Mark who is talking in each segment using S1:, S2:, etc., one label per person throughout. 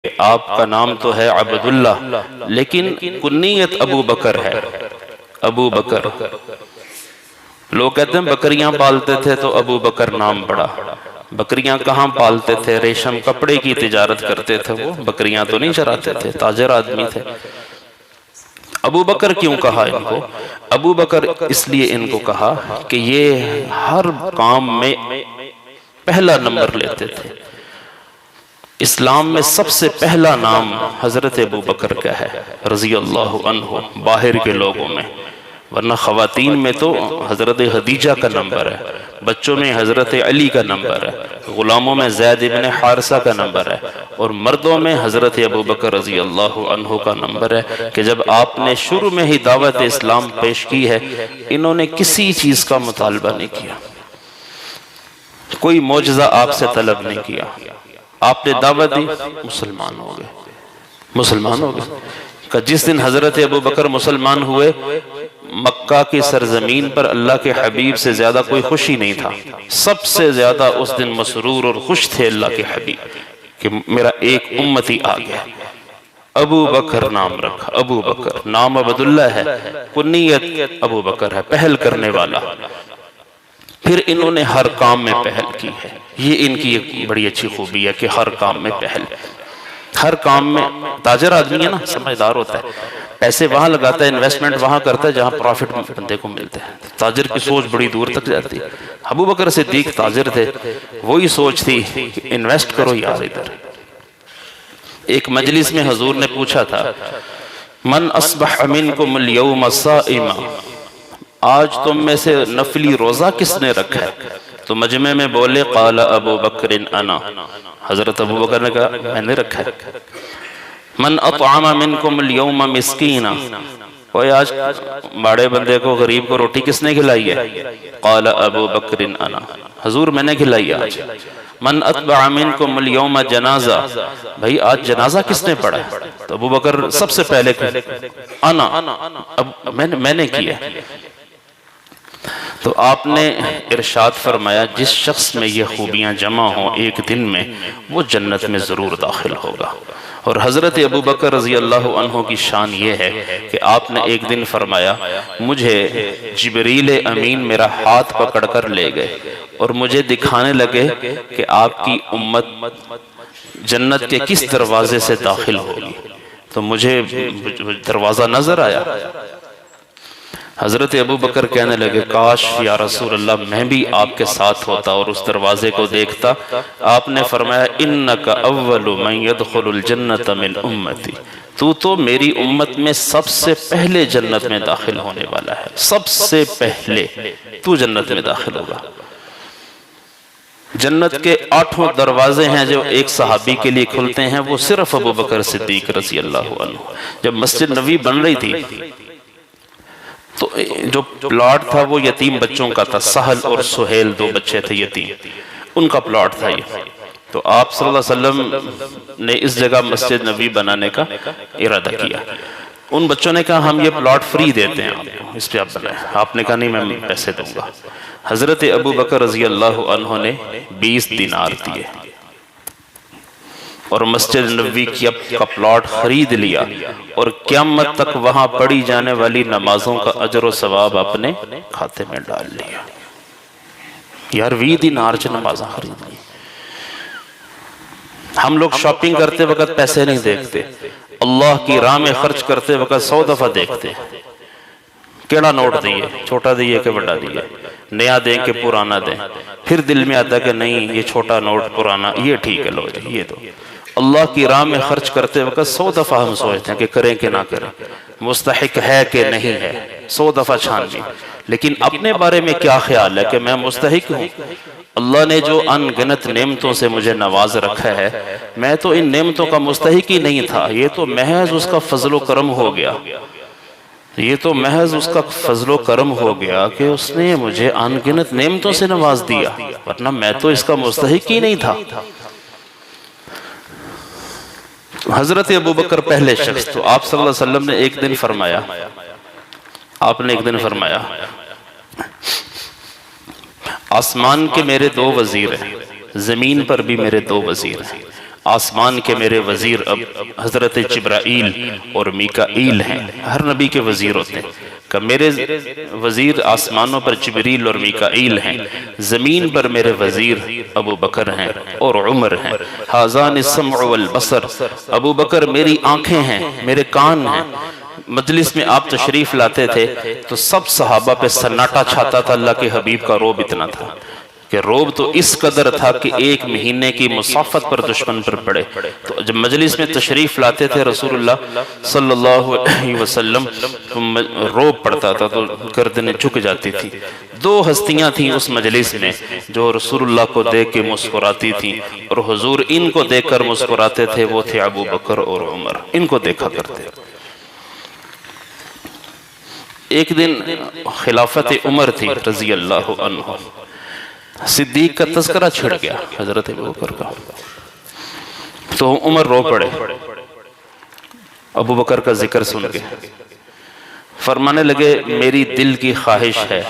S1: آپ کا نام تو ہے عبداللہ لیکن کنیت ابو بکر ہے، ابو بکر۔ لوگ کہتے ہیں بکریاں پالتے تھے تو ابو بکر نام پڑا۔ بکریاں کہاں پالتے تھے؟ ریشم کپڑے کی تجارت کرتے تھے وہ، بکریاں تو نہیں چراتے تھے، تاجر آدمی تھے۔ ابو بکر کیوں کہا ان کو؟ ابو بکر اس لیے ان کو کہا کہ یہ ہر کام میں پہلا نمبر لیتے تھے۔ اسلام میں سب سے پہلا نام حضرت ابو بکر کا ہے رضی اللہ عنہ باہر کے لوگوں میں، ورنہ خواتین میں تو حضرت خدیجہ کا نمبر ہے، بچوں میں حضرت علی کا نمبر ہے، غلاموں میں زید ابن حارثہ کا نمبر ہے، اور مردوں میں حضرت ابو بکر رضی اللہ عنہ کا نمبر ہے کہ جب آپ نے شروع میں ہی دعوت اسلام پیش کی ہے، انہوں نے کسی چیز کا مطالبہ نہیں کیا، کوئی معجزہ آپ سے طلب نہیں کیا، آپ نے دعوت دی، مسلمان ہو گئے، مسلمان ہو گئے۔ کہ جس دن حضرت ابو بکر مسلمان ہوئے، مکہ کی سرزمین پر اللہ کے حبیب سے زیادہ کوئی خوشی نہیں تھا، سب سے زیادہ اس دن مسرور اور خوش تھے اللہ کے حبیب کہ میرا ایک امتی آ گیا۔ ابو بکر نام رکھا، ابو بکر نام عبداللہ ہے، کنیت ابو بکر ہے، پہل کرنے والا۔ پھر انہوں نے ہر کام میں پہل کی ہے، یہ ان کی ایک بڑی اچھی خوبی ہے کہ ہر کام میں پہل، ہر کام میں۔ تاجر آدمی ہے نا، سمجھدار ہوتا ہے، پیسے وہاں لگاتا ہے، انویسٹمنٹ وہاں کرتا ہے جہاں پروفٹ بندے کو ملتے ہیں۔ تاجر کی سوچ بڑی دور تک جاتی ہے۔ ابو بکر صدیق تاجر تھے، وہی سوچ تھی کہ انویسٹ کرو یار ادھر۔ ایک مجلس میں حضور نے پوچھا تھا من اصبح منکم اليوم صائما، آج تم میں سے نفلی روزہ کس نے رکھا ہے؟ تو مجمع میں بولے قال ابو بکر انا، حضرت ابو بکر نے کہا میں نے رکھا ہے۔ من اطعم منکم اليوم مسکینا، کوئی آج باڑے بندے کو غریب کو روٹی کس نے کھلائی ہے؟ قال ابو بکر انا، حضور میں نے کھلائی آج۔ من اتبع منکم اليوم جنازہ، بھئی آج جنازہ کس نے پڑھا ہے؟ تو ابو بکر سب سے پہلے انا، میں نے کیا۔ تو آپ نے ارشاد فرمایا جس شخص میں یہ خوبیاں جمع ہوں ایک دن میں، وہ جنت میں ضرور داخل ہوگا۔ اور حضرت ابو بکر رضی اللہ عنہ کی شان یہ ہے کہ آپ نے ایک دن فرمایا مجھے جبریل امین میرا ہاتھ پکڑ کر لے گئے اور مجھے دکھانے لگے کہ آپ کی امت جنت کے کس دروازے سے داخل ہوگی، تو مجھے دروازہ نظر آیا۔ حضرت ابو بکر کہنے لگے کاش یا رسول اللہ میں بھی آپ کے ساتھ ہوتا اور اس دروازے کو دیکھتا۔ آپ نے فرمایا انک اول من يدخل الجنت من امتی، تو میری امت میں سب سے پہلے جنت میں داخل ہونے والا ہے، سب سے پہلے تو جنت میں داخل ہوگا۔ جنت کے 8 دروازے ہیں جو ایک صحابی کے لیے کھلتے ہیں، وہ صرف ابو بکر صدیق رضی اللہ عنہ۔ جب مسجد نبوی بن رہی تھی تو جو پلاٹ تھا وہ یتیم بچوں کا تھا، سہل اور سہیل 2 بچے تھے یتیم، ان کا پلاٹ تھا یہ۔ تو آپ صلی اللہ علیہ وسلم نے اس جگہ مسجد نبوی بنانے کا ارادہ کیا۔ ان بچوں نے کہا ہم یہ پلاٹ فری دیتے ہیں آپ کو، اس پہ آپ بنائیں۔ آپ نے کہا نہیں میں پیسے دوں گا۔ حضرت ابو بکر رضی اللہ عنہ نے 20 دینار دیے اور مسجد نبوی کا پلاٹ خرید لیا، اور قیامت تک وہاں پڑھی جانے والی نمازوں کا اجر و ثواب اپنے کھاتے میں ڈال لیا۔ یار 20 دینار سے نمازیں خرید لی۔ ہم لوگ شاپنگ کرتے وقت پیسے نہیں دیکھتے، اللہ کی راہ میں خرچ کرتے وقت 100 دفعہ دیکھتے کیڑا نوٹ دیئے، چھوٹا دیئے کہ بڑا دیئے، نیا دیں کہ پرانا دیں، پھر دل میں آتا کہ نہیں یہ چھوٹا نوٹ پرانا، یہ ٹھیک ہے، لو جی یہ دو۔ اللہ کی راہ میں خرچ کرتے وقت 100 دفعہ ہم سوچتے ہیں کہ کریں کہ نہ کریں، مستحق ہے کہ نہیں ہے، 100 دفعہ چھان لی۔ لیکن اپنے بارے میں کیا خیال ہے کہ میں مستحق ہوں؟ اللہ نے جو ان گنت نعمتوں سے مجھے نواز رکھا ہے، میں تو ان نعمتوں کا مستحق ہی نہیں تھا، یہ تو محض اس کا فضل و کرم ہو گیا، یہ تو محض اس کا فضل و کرم ہو گیا کہ اس نے مجھے ان گنت نعمتوں سے نواز دیا، ورنہ میں تو اس کا مستحق ہی نہیں تھا۔ حضرت ابو بکر پہلے شخص، تو آپ صلی اللہ علیہ وسلم نے ایک دن فرمایا، آپ نے ایک دن فرمایا آسمان کے میرے 2 وزیر ہیں، زمین پر بھی میرے 2 وزیر ہیں، آسمان کے میرے وزیر اب حضرت جبرائیل اور میکائیل ہیں، ہر نبی کے وزیر ہوتے ہیں، کہ میرے وزیر آسمانوں پر جبریل اور میکائیل ہیں، زمین پر میرے وزیر ابو بکر ہیں اور عمر ہیں۔ ھذان السمع والبصر، ابو بکر میری آنکھیں ہیں، میرے کان ہیں۔ مجلس میں آپ تشریف لاتے تھے تو سب صحابہ پہ سناٹا چھاتا تھا، اللہ کے حبیب کا روب اتنا تھا کہ روب تو اس قدر تھا کہ ایک مہینے کی مسافت پر دشمن پر پڑے۔ تو جب مجلس میں تشریف لاتے تھے رسول اللہ صلی اللہ علیہ وسلم تو روب پڑتا تھا تو گردنیں جھک جاتی تھی۔ دو ہستیاں تھیں اس مجلس میں جو رسول اللہ کو دیکھ کے مسکراتی تھیں، اور حضور ان کو دیکھ کر مسکراتے تھے، وہ تھے ابو بکر اور عمر، ان کو دیکھا کرتے۔ ایک دن خلافت عمر تھی رضی اللہ عنہ، صدیق کا تذکرہ چھڑ گیا حضرت ابو بکر کا، تو عمر رو پڑے ابو بکر کا ذکر سن کے، فرمانے لگے میری دل کی خواہش ہے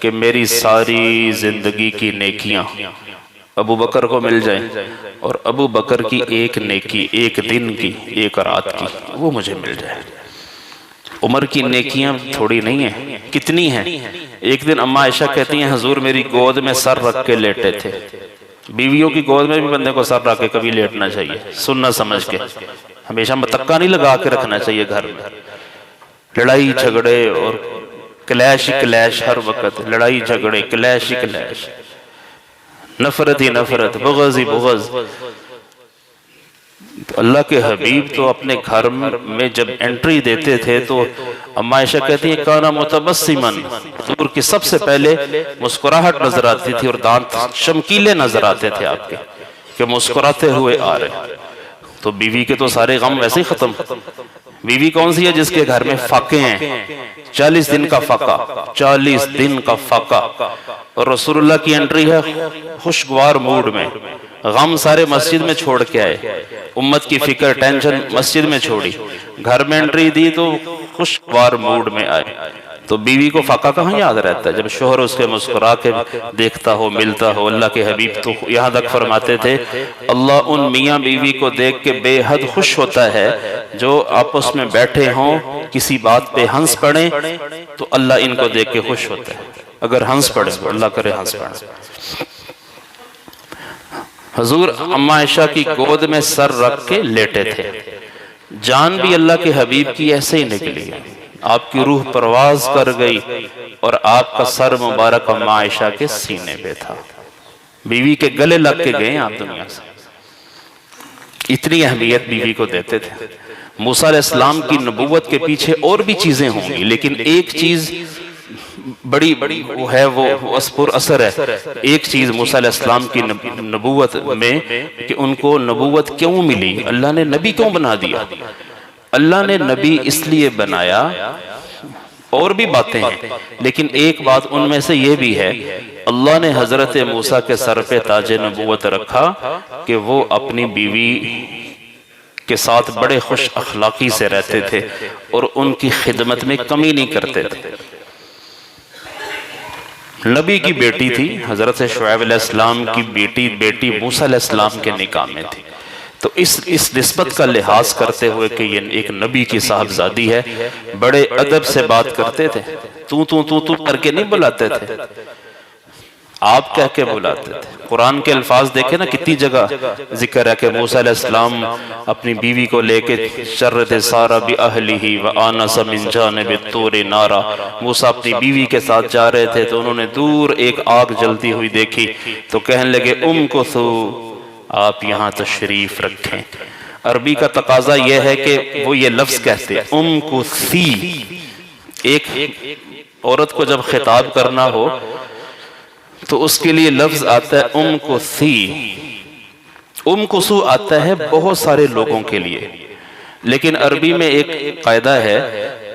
S1: کہ میری ساری زندگی کی نیکیاں ابو بکر کو مل جائیں، اور ابو بکر کی ایک نیکی، ایک دن کی، ایک رات کی، وہ مجھے مل جائے۔ عمر کی نیکیاں تھوڑی نہیں ہیں، کتنی ہیں۔ ایک دن اماں عائشہ کہتی ہیں حضور میری گود میں سر رکھ کے لیٹے تھے۔ بیویوں کی گود میں بھی بندے کو سر رکھ کے کبھی لیٹنا چاہیے، سننا سمجھ کے، ہمیشہ متکا نہیں لگا کے رکھنا چاہیے گھر میں۔ لڑائی جھگڑے اور کلیش ہی کلیش، ہر وقت لڑائی جھگڑے، کلیش ہی کلیش، نفرت ہی نفرت، بغض ہی بغض۔ اللہ کے حبیب تو اپنے گھر میں جب انٹری دیتے تھے تو اماں عائشہ کہتی ہیں کانا متبسمن، حضور کی سب سے پہلے مسکراہٹ نظر آتی تھی اور دانت شمکیلے نظر آتے تھے آپ کے کہ مسکراتے ہوئے آ رہے۔ تو بیوی کے تو سارے غم ویسے ہی ختم۔ بیوی کون سی ہے جس کے گھر میں فاقے ہیں، 40 دن کا فاقہ، 40 دن کا فاقہ، اور رسول اللہ کی انٹری ہے خوشگوار موڈ میں، غم سارے مسجد میں چھوڑ کے آئے، امت کی فکر ٹینشن مسجد میں چھوڑی، گھر میں انٹری دی تو خوشگوار موڈ میں آئے۔ تو بیوی کو فاقہ کہاں یاد رہتا ہے جب شوہر اس کے مسکرا کے دیکھتا ہو، ملتا ہو۔ اللہ کے حبیب تو یہاں تک فرماتے تھے اللہ ان میاں بیوی کو دیکھ کے بے حد خوش ہوتا ہے جو آپس میں بیٹھے ہوں، کسی بات پہ ہنس پڑیں تو اللہ ان کو دیکھ کے خوش ہوتا ہے، اگر ہنس پڑیں تو اللہ کرے ہنس پڑیں۔ حضور اماں عائشہ کی گود میں سر رکھ کے لیٹے تھے، جان بھی اللہ کے حبیب کی ایسے ہی نکلی، آپ کی روح پرواز کر گئی اور آپ کا سر مبارک اماں عائشہ کے سینے پہ تھا، بیوی کے گلے لگ کے گئے آپ دنیا سے۔ اتنی اہمیت بیوی کو دیتے تھے۔ موسیٰ علیہ السلام کی نبوت کے پیچھے اور بھی چیزیں ہوں گی، لیکن ایک چیز بڑی وہ ہے، وہ پر اثر ہے۔ ایک چیز موسیٰ علیہ السلام کی نبوت میں کہ ان کو نبوت کیوں ملی، اللہ نے نبی کیوں بنا دیا؟ اللہ نے نبی اس لیے بنایا، اور بھی باتیں ہیں لیکن ایک بات ان میں سے یہ بھی ہے، اللہ نے حضرت موسیٰ کے سر پہ تاج نبوت رکھا کہ وہ اپنی بیوی کے ساتھ بڑے خوش اخلاقی سے رہتے تھے اور ان کی خدمت میں کمی نہیں کرتے تھے۔ نبی کی بیٹی تھی، حضرت شعیب علیہ السلام کی بیٹی موسیٰ علیہ السلام کے نکاح میں تھی، تو اس نسبت کا لحاظ کرتے ہوئے کہ یہ ایک نبی کی صاحبزادی ہے، بڑے ادب سے بات کرتے تھے، تو کر کے نہیں بلاتے تھے، آپ کہہ کے بلاتے تھے۔ قرآن کے الفاظ دیکھیں نا، کتنی جگہ ذکر ہے کہ موسیٰ علیہ السلام اپنی بیوی کو لے کے شرد سارا بِأَهْلِهِ وَآنَسَ مِنْ جَانِبِ الطُّورِ نَارًا، موسیٰ اپنی بیوی کے ساتھ جا رہے تھے تو انہوں نے دور ایک آگ جلتی ہوئی دیکھی تو کہنے لگے امکثوا، آپ یہاں تشریف رکھیں۔ عربی کا تقاضا یہ ہے کہ وہ یہ لفظ کہتے امکثی، ایک عورت کو جب خطاب کرنا ہو تو اس کے لیے لفظ آتا ہے امکثی۔ امکثو آتا ہے بہت سارے لوگوں کے لیے، لیکن عربی میں ایک قاعدہ ہے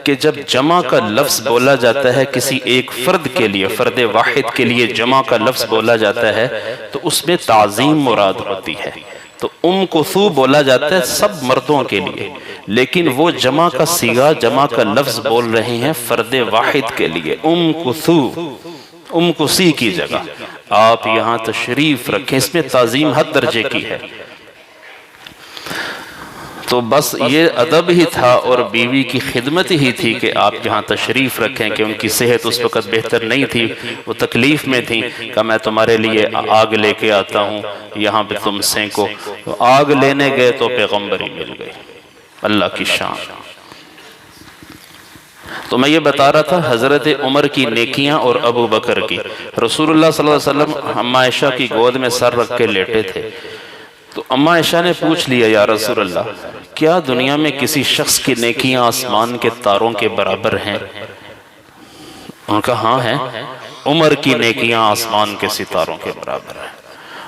S1: کہ جب جمع کا لفظ بولا جاتا ہے کسی ایک فرد کے لیے، فرد واحد کے لیے جمع کا لفظ بولا جاتا ہے تو اس میں تعظیم مراد ہوتی ہے۔ تو امکثو بولا جاتا ہے سب مردوں کے لیے، لیکن وہ جمع کا صیغہ، جمع کا لفظ بول رہے ہیں فرد واحد کے لیے، امکثو، امکثی کی جگہ آپ یہاں تشریف رکھیں، اس میں تعظیم حد درجے کی ہے۔ تو بس یہ ادب ہی تھا اور بیوی کی خدمت ہی تھی کہ آپ یہاں تشریف رکھیں، کہ ان کی صحت اس وقت بہتر نہیں تھی، وہ تکلیف میں تھیں، کہ میں تمہارے لیے آگ لے کے آتا ہوں، یہاں پہ تم سینکو۔ آگ لینے گئے تو پیغمبری مل گئی، اللہ کی شان۔ تو میں یہ بتا رہا تھا حضرت عمر کی نیکیاں اور ابو بکر کی۔ رسول اللہ صلی اللہ علیہ وسلم اماں عائشہ کی گود میں سر رکھ کے لیٹے تھے، تو اماں عائشہ نے پوچھ لیا یا رسول اللہ کیا دنیا میں کسی شخص کی نیکیاں آسمان کے تاروں کے برابر ہیں؟ ان کا ہاں ہیں، عمر کی نیکیاں آسمان کے ستاروں کے برابر ہیں۔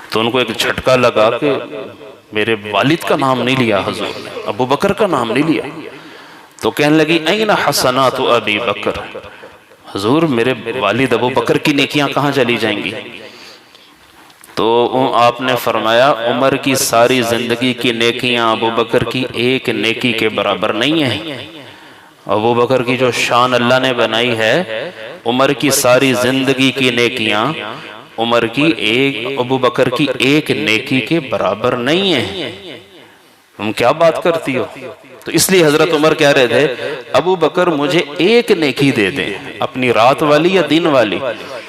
S1: تو ان کو ایک جھٹکا لگا کہ میرے والد کا نام نہیں لیا حضور نے، ابو بکر کا نام نہیں لیا۔ تو کہنے لگی این حسنات ابی بکر، حضور میرے والد ابو بکر کی نیکیاں کہاں چلی جائیں گی؟ تو آپ نے فرمایا عمر کی ساری زندگی کی نیکیاں ابو بکر کی ایک نیکی کے برابر نہیں ہیں۔ ابو بکر کی جو شان اللہ نے بنائی ہے، عمر کی ساری زندگی کی نیکیاں عمر کی ابو بکر کی ایک نیکی کے برابر نہیں ہیں۔ تم کیا بات کرتی ہو؟ تو اس لیے حضرت عمر کہہ رہے تھے ابو بکر مجھے ایک نیکی دے دیں، اپنی رات والی یا دن والی،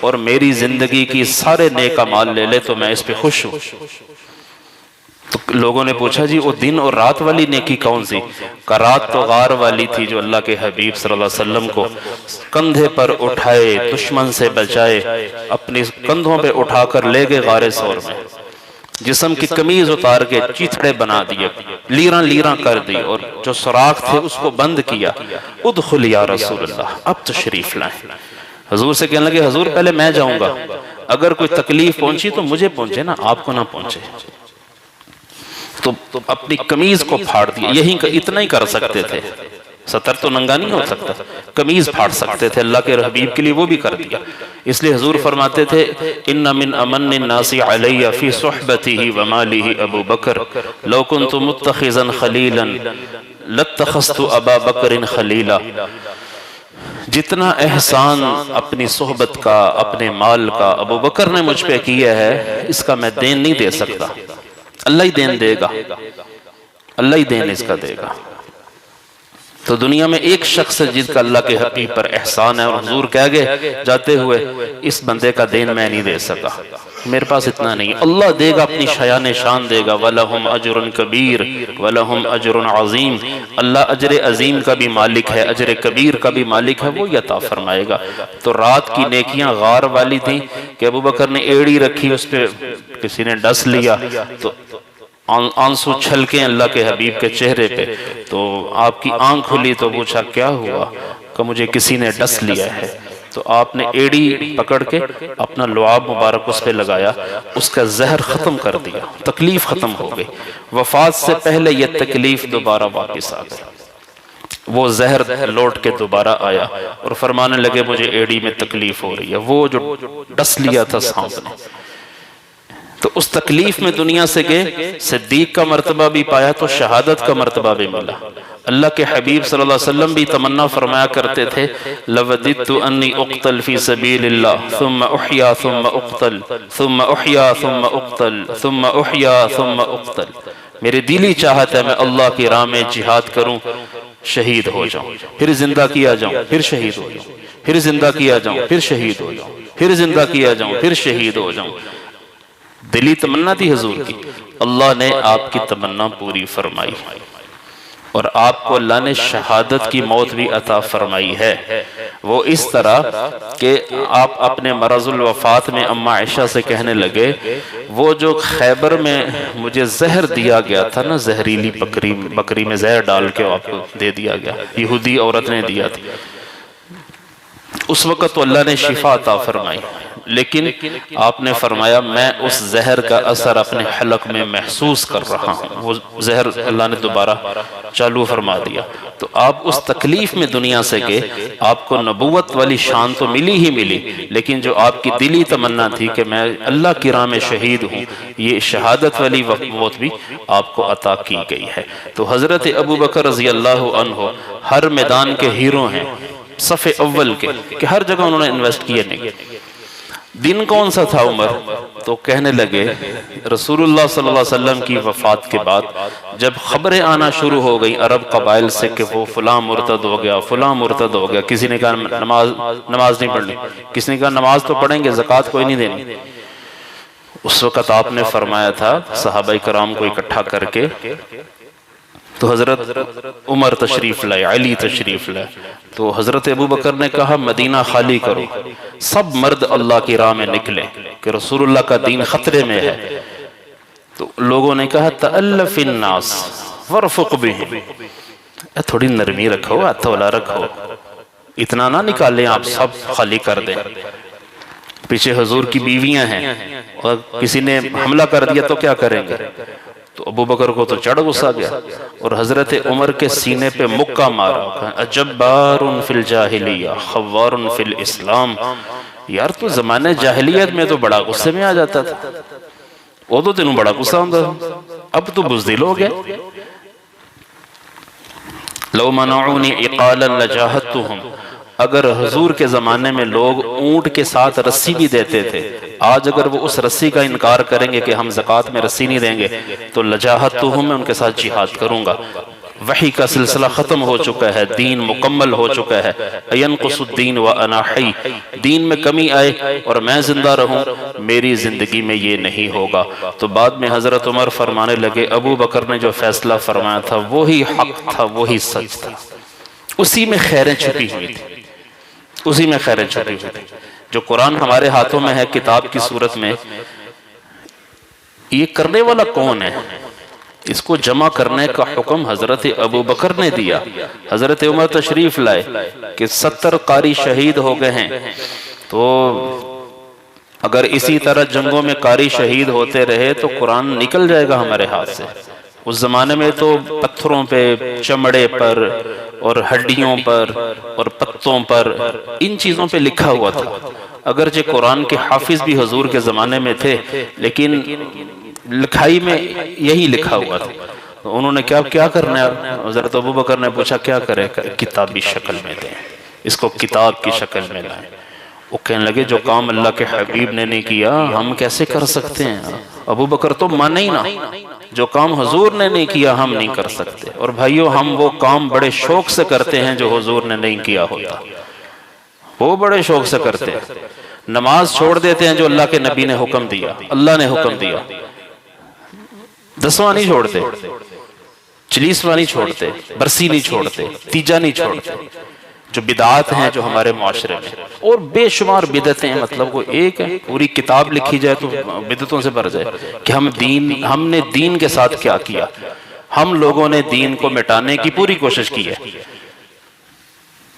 S1: اور میری زندگی کی سارے نیک اعمال لے لے تو میں اس پہ خوش ہوں۔ تو لوگوں نے پوچھا جی وہ دن اور رات والی نیکی کون سی؟ کہ رات تو غار والی تھی جو اللہ کے حبیب صلی اللہ علیہ وسلم کو کندھے پر اٹھائے، دشمن سے بچائے، اپنی کندھوں پہ اٹھا کر لے گئے غار ثور میں، جسم کی قمیض اتار کے چیتھڑے بنا دیے، لیراں لیراں کر دی، اور جو سوراخ تھے اس کو بند کیا۔ ادخل یا رسول اللہ، اب تشریف لائیں۔ حضور سے کہنے لگے حضور پہلے میں جاؤں گا، اگر کوئی تکلیف پہنچی تو مجھے پہنچے نا، آپ کو نہ پہنچے۔ تو اپنی قمیض کو پھاڑ دیا، یہی اتنا ہی کر سکتے تھے، ستر تو ننگا نہیں ہو سکتا، قمیض پھاڑ سکتے تھے، اللہ کے حبیب کے لیے وہ بھی کر دیا۔ اس لیے حضور فرماتے تھے ان من امن الناس علی فی صحبتہ ومالہ ابو بکر لو کنت متخذا خلیلا لاتخذت ابا بکر خلیلا۔ جتنا احسان اپنی صحبت کا، اپنے مال کا ابو بکر نے مجھ پہ کیا ہے، اس کا میں دین نہیں دے سکتا، اللہ ہی دین دے گا، اللہ ہی دین اس کا دے گا۔ تو دنیا میں ایک شخص ہے جس کا اللہ کے حبیب پر احسان ہے، اور حضور کہہ گئے جاتے ہوئے اس بندے کا دین میں نہیں دے سکا، میرے پاس اتنا نہیں، اللہ دے گا، اپنی شایان شان دے گا۔ وَلَهُمْ أَجْرٌ كَبِيرٌ وَلَهُمْ أَجْرٌ عَظِيمٌ، اللہ اجر عظیم کا بھی مالک ہے، اجر کبیر کا بھی مالک ہے، وہ عطا فرمائے گا۔ تو رات کی نیکیاں غار والی تھیں کہ ابو بکر نے ایڑی رکھی، اس پہ کسی نے ڈس لیا تو آنسو چھلکے اللہ کے حبیب کے چہرے پہ، تو آپ کی آنکھ کھلی تو پوچھا کیا ہوا؟ کہ مجھے کسی نے ڈس لیا ہے۔ تو آپ نے ایڑی پکڑ کے اپنا لعاب مبارک اس پہ لگایا، اس کا زہر ختم کر دیا، تکلیف ختم ہو گئی۔ وفات سے پہلے یہ تکلیف دوبارہ واپس آ گئی، وہ زہر لوٹ کے دوبارہ آیا اور فرمانے لگے مجھے ایڑی میں تکلیف ہو رہی ہے، وہ جو ڈس لیا تھا سانپ نے۔ تو اس تکلیف میں دنیا سے گئے، صدیق کا مرتبہ بھی پایا تو شہادت کا مرتبہ بھی ملا۔ اللہ کے حبیب صلی اللہ علیہ وسلم بھی تمنا فرمایا کرتے تھے لَوَدِدْتُ أَنِّي أُقْتَلْ فِي سَبِيلِ اللَّهِ ثُمَّ أُحْيَا ثُمَّ أُقْتَلْ ثُمَّ أُحْيَا ثُمَّ أُقْتَلْ ثُمَّ أُحْيَا ثُمَّ أُقْتَلْ۔ میرے دلی چاہت ہے میں اللہ کی راہ میں جہاد کروں، شہید ہو جاؤں، پھر زندہ کیا جاؤں، پھر شہید ہو جاؤں، پھر زندہ کیا جاؤں، پھر شہید ہو جاؤں، پھر زندہ کیا جاؤں، پھر شہید ہو جاؤں۔ دلی تمنا تھی حضور کی، اللہ نے آپ کی تمنا پوری فرمائی، اور آپ کو اللہ نے شہادت کی موت بھی عطا فرمائی ہے۔ وہ اس طرح کہ آپ اپنے مرض الوفات میں اماں عائشہ سے کہنے لگے وہ جو خیبر میں مجھے زہر دیا گیا تھا نا، زہریلی بکری میں زہر ڈال کے آپ کو دے دیا گیا، یہودی عورت نے دیا تھا، اس وقت تو اللہ نے شفا عطا فرمائی، لیکن آپ نے فرمایا میں اس زہر کا اثر اپنے حلق میں محسوس کر رہا ہوں، وہ زہر اللہ نے دوبارہ چالو فرما دیا۔ تو آپ اس تکلیف میں دنیا سے گئے، آپ کو نبوت والی شان تو ملی ہی ملی، لیکن جو آپ کی دلی تمنا تھی کہ میں اللہ کی راہ میں شہید ہوں، یہ شہادت والی موت بھی آپ کو عطا کی گئی ہے۔ تو حضرت ابو بکر رضی اللہ عنہ ہر میدان کے ہیرو ہیں، صف اول کے، کہ ہر جگہ انہوں نے انویسٹ کیے نہیں۔ دن کون سا تھا عمر؟ تو کہنے لگے رسول اللہ صلی اللہ علیہ وسلم کی وفات کے بعد جب خبریں آنا شروع ہو گئی عرب قبائل سے کہ وہ فلاں مرتد ہو گیا، فلاں مرتد ہو گیا، کسی نے کہا نماز نہیں پڑھنی، کسی نے کہا نماز تو پڑھیں گے، زکوٰۃ کوئی نہیں دینی، اس وقت آپ نے فرمایا تھا صحابہ کرام کو اکٹھا کر کے، تو حضرت عمر تشریف لائے، علی تشریف لائے، تو حضرت ابو بکر نے کہا مدینہ خالی کرو، سب مرد اللہ کی راہ میں نکلے کہ رسول اللہ کا دین خطرے میں ہے۔ تو لوگوں نے کہا تألف الناس ورفق بہم، تھوڑی نرمی رکھو، ہتھولا رکھو، اتنا نہ نکالیں آپ سب خالی کر دیں، پیچھے حضور کی بیویاں ہیں، اور کسی نے حملہ کر دیا تو کیا کریں گے؟ تو ابو بکر کو تو چڑھ غصہ گیا اور حضرت عمر کے سینے پہ مکہ مارا، اجبار فی الجاہلیہ خوار فی الاسلام، یار تو زمانہ جاہلیت میں تو بڑا غصے میں آ جاتا تھا، وہ تو تینوں بڑا غصہ ہوتا تھا، اب تو بزدل ہو گیا۔ لو منعونی عقالا لجاہدتہم، اگر حضور کے زمانے میں لوگ اونٹ کے ساتھ رسی بھی دیتے تھے، آج اگر وہ اس رسی کا انکار کریں گے کہ ہم زکوٰۃ میں رسی نہیں دیں گے تو لجاہدتہم، میں ان کے ساتھ جہاد کروں گا۔ وحی کا سلسلہ ختم ہو چکا ہے، دین مکمل ہو چکا ہے، ینقص الدین وانا حی، دین میں کمی آئے اور میں زندہ رہوں، میری زندگی میں یہ نہیں ہوگا۔ تو بعد میں حضرت عمر فرمانے لگے ابو بکر نے جو فیصلہ فرمایا تھا وہی حق تھا، وہی سچ تھا، اسی میں خیریں چھپی ہوئی تھی، اسی میں خیریں چھپی ہوئی تھی۔ جو قرآن ہمارے ہاتھوں میں ہے کتاب کی صورت میں، یہ کرنے والا کون ہے؟ اس کو جمع کرنے کا حکم حضرت ابو بکر نے دیا، حضرت عمر تشریف لائے کہ 70 قاری شہید ہو گئے ہیں، تو اگر اسی طرح جنگوں میں قاری شہید ہوتے رہے تو قرآن نکل جائے گا ہمارے ہاتھ سے۔ اس زمانے میں تو پتھروں پہ، چمڑے پر اور ہڈیوں پر اور پتوں پر، ان چیزوں پہ لکھا ہوا تھا۔ اگرچہ قرآن کے حافظ بھی حضور کے زمانے میں تھے لیکن لکھائی میں یہی لکھا ہوا تھا۔ تو انہوں نے کیا کرنا ہے؟ حضرت ابو بکر نے پوچھا کیا کرے؟ کتابی شکل میں دیں، اس کو کتاب کی شکل میں لائیں۔ وہ کہنے لگے جو کام اللہ کے حبیب نے نہیں کیا ہم کیسے کر سکتے ہیں؟ ابو بکر تو مانے ہی نہ، جو کام حضور نے نہیں کیا ہم نہیں کر سکتے۔ اور بھائیو ہم وہ کام بڑے شوق سے کرتے ہیں جو حضور نے نہیں کیا ہوتا، وہ بڑے شوق سے کرتے ہیں۔ نماز چھوڑ دیتے ہیں جو اللہ کے نبی نے حکم دیا، اللہ نے حکم دیا، 10واں نہیں چھوڑتے، 40واں نہیں چھوڑتے، برسی نہیں چھوڑتے، تیجا نہیں چھوڑتے، جو بدعات ہیں جو ہمارے معاشرے میں، اور بے شمار بدعتیں ہیں، مطلب وہ ایک ہے پوری کتاب لکھی جائے تو بدعتوں سے بھر جائے کہ ہم نے دین کے ساتھ کیا کیا، ہم لوگوں نے دین کو مٹانے کی پوری کوشش کی ہے۔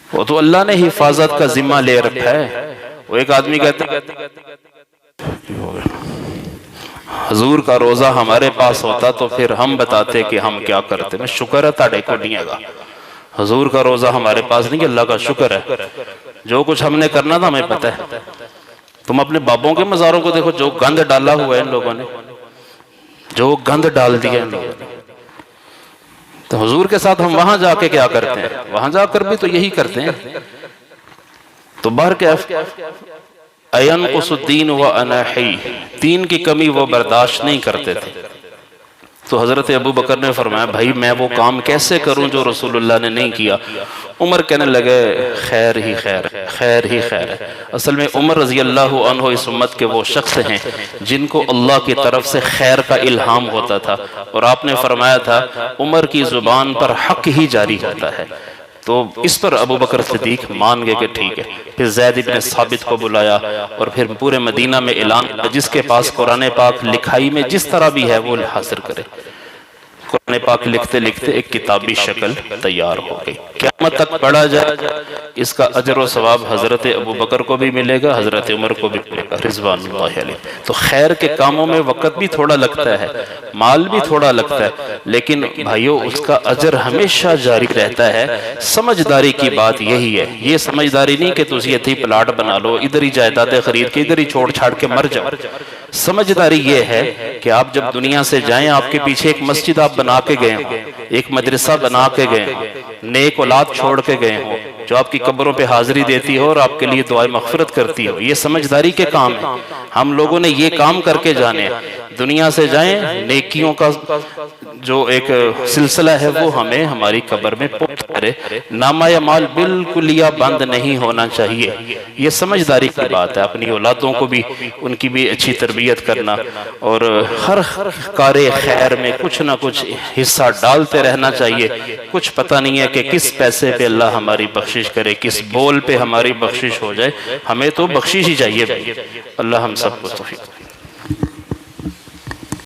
S1: وہ تو اللہ نے حفاظت کا ذمہ لے رکھا ہے۔ وہ ایک آدمی کہتا ہے حضور کا روزہ ہمارے پاس ہوتا تو پھر ہم بتاتے کہ ہم کیا کرتے۔ میں شکر ہے تاڑے کو نہیں ہے گا، حضور کا روزہ ہمارے پاس نہیں، اللہ کا شکر ہے، جو کچھ ہم نے کرنا تھا ہمیں پتہ ہے۔ تم اپنے بابوں کے مزاروں کو دیکھو، جو گند ڈالا ہوا ہے ان لوگوں نے، جو گند ڈال دیا ان لوگوں نے۔ تو حضور کے ساتھ ہم وہاں جا کے کیا کرتے ہیں؟ وہاں جا کر بھی تو یہی کرتے ہیں۔ تو بہرکیف اَيَنْقُصُ الدِّينُ وَأَنَا حَيٌّ، دین کی کمی وہ برداشت نہیں کرتے تھے۔ تو حضرت ابو بکر نے فرمایا بھائی میں وہ کام کیسے کروں جو رسول اللہ نے نہیں کیا؟ عمر کہنے لگے خیر ہی خیر ہے، خیر ہی خیر ہے۔ اصل میں عمر رضی اللہ عنہ اس امت کے وہ شخص ہیں جن کو اللہ کی طرف سے خیر کا الہام ہوتا تھا، اور آپ نے فرمایا تھا عمر کی زبان پر حق ہی جاری ہوتا ہے۔ تو اس پر ابو بکر صدیق مان گئے کہ ٹھیک ہے۔ پھر زید بن ثابت کو بلایا اور پھر پورے مدینہ میں اعلان، جس کے پاس قرآن پاک لکھائی میں جس طرح بھی ہے وہ حاضر کرے۔ قرآن پاک لکھتے لکھتے ایک کتابی شکل تیار ہو گئی، قیامت تک پڑھا جائے اس کا اجر و ثواب حضرت ابو بکر کو بھی ملے گا، حضرت عمر کو بھی ملے گا رضوان اللہ علیہ۔ تو خیر کے کاموں میں وقت بھی تھوڑا لگتا ہے، مال بھی تھوڑا لگتا ہے، لیکن بھائیو اس کا اجر ہمیشہ جاری رہتا ہے۔ سمجھداری کی بات یہی ہے، یہ سمجھداری نہیں کہ تسی اتھی پلاٹ بنا لو، ادھر ہی جائیدادیں خرید کے ادھر ہی چھوڑ چھاڑ کے مر جاؤ۔ سمجھداری یہ ہے کہ آپ جب دنیا سے جائیں آپ کے پیچھے ایک مسجد آپ بنا کے گئے ہوں، ایک مدرسہ بنا کے گئے ہوں، نیک اولاد چھوڑ کے گئے ہوں جو آپ کی قبروں پہ حاضری دیتی ہو اور آپ کے لیے دعائے مغفرت کرتی ہو. یہ سمجھداری کے کام ہیں. ہم لوگوں نے یہ کام کر کے جانے. دنیا سے جائیں، نیکیوں کا جو ایک سلسلہ ہے وہ ہمیں ہماری قبر میں پوچھ کرے. نامہ اعمال بالکل یا بند نہیں ہونا چاہیے. یہ سمجھداری کی بات ہے. اپنی اولادوں کو بھی ان کی بھی اچھی تربیت کرنا اور ہر کار خیر میں کچھ نہ کچھ حصہ ڈالتے رہنا چاہیے. کچھ پتہ نہیں ہے کہ کس پیسے پہ اللہ ہماری بخشش کرے، کس بول پہ ہماری بخشش ہو جائے. ہمیں تو بخشش ہی چاہیے. اللہ ہم سب کو توفیق